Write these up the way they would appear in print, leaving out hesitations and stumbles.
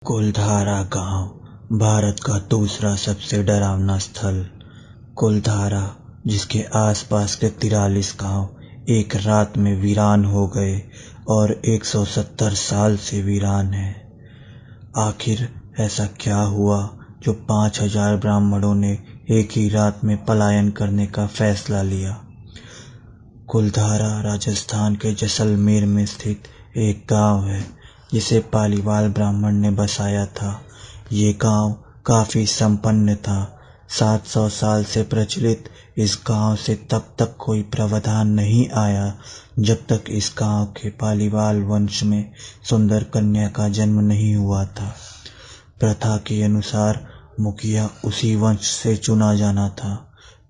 कुलधारा गांव भारत का दूसरा सबसे डरावना स्थल। कुलधारा, जिसके आसपास के 43 गांव एक रात में वीरान हो गए और 170 साल से वीरान है। आखिर ऐसा क्या हुआ जो 5000 ब्राह्मणों ने एक ही रात में पलायन करने का फैसला लिया? कुलधारा राजस्थान के जैसलमेर में स्थित एक गांव है जिसे पालीवाल ब्राह्मण ने बसाया था। ये गांव काफी संपन्न था। 700 साल से प्रचलित इस गांव से तब तक कोई प्रावधान नहीं आया जब तक इस गांव के पालीवाल वंश में सुंदर कन्या का जन्म नहीं हुआ था। प्रथा के अनुसार मुखिया उसी वंश से चुना जाना था,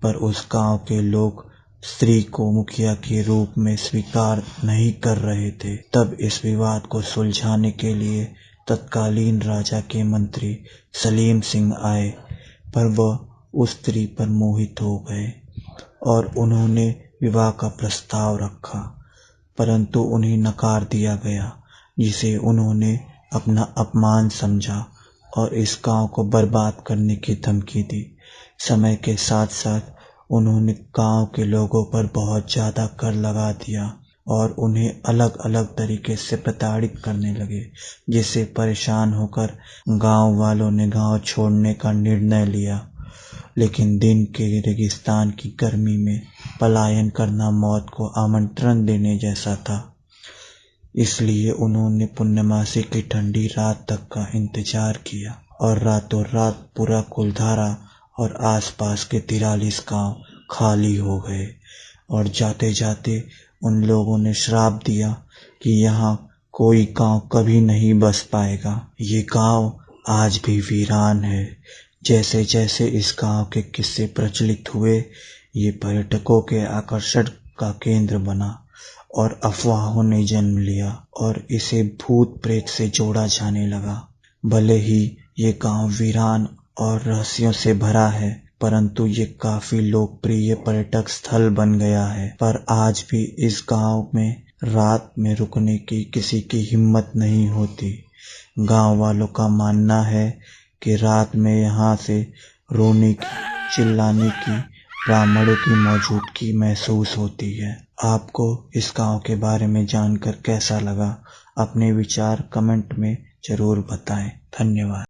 पर उस गांव के लोग स्त्री को मुखिया के रूप में स्वीकार नहीं कर रहे थे। तब इस विवाद को सुलझाने के लिए तत्कालीन राजा के मंत्री सलीम सिंह आए, पर वह उस स्त्री पर मोहित हो गए और उन्होंने विवाह का प्रस्ताव रखा, परंतु उन्हें नकार दिया गया, जिसे उन्होंने अपना अपमान समझा और इस गांव को बर्बाद करने की धमकी दी। समय के साथ साथ उन्होंने गांव के लोगों पर बहुत ज्यादा कर लगा दिया और उन्हें अलग अलग तरीके से प्रताड़ित करने लगे, जिससे परेशान होकर गांव वालों ने गांव छोड़ने का निर्णय लिया। लेकिन दिन के रेगिस्तान की गर्मी में पलायन करना मौत को आमंत्रण देने जैसा था, इसलिए उन्होंने पूर्णमासी की ठंडी रात तक का इंतजार किया और रातों रात पूरा कुलधारा और आसपास के 43 गांव खाली हो गए। और जाते जाते उन लोगों ने श्राप दिया कि यहाँ कोई गांव कभी नहीं बस पाएगा। ये गांव आज भी वीरान है। जैसे जैसे इस गांव के किस्से प्रचलित हुए, ये पर्यटकों के आकर्षण का केंद्र बना और अफवाहों ने जन्म लिया और इसे भूत प्रेत से जोड़ा जाने लगा। भले ही ये गांव वीरान और रहस्यों से भरा है, परंतु ये काफी लोकप्रिय पर्यटक स्थल बन गया है। पर आज भी इस गांव में रात में रुकने की किसी की हिम्मत नहीं होती। गांव वालों का मानना है कि रात में यहाँ से रोने की, चिल्लाने की, ब्राह्मणों की मौजूदगी महसूस होती है। आपको इस गांव के बारे में जानकर कैसा लगा? अपने विचार कमेंट में जरूर बताएं। धन्यवाद।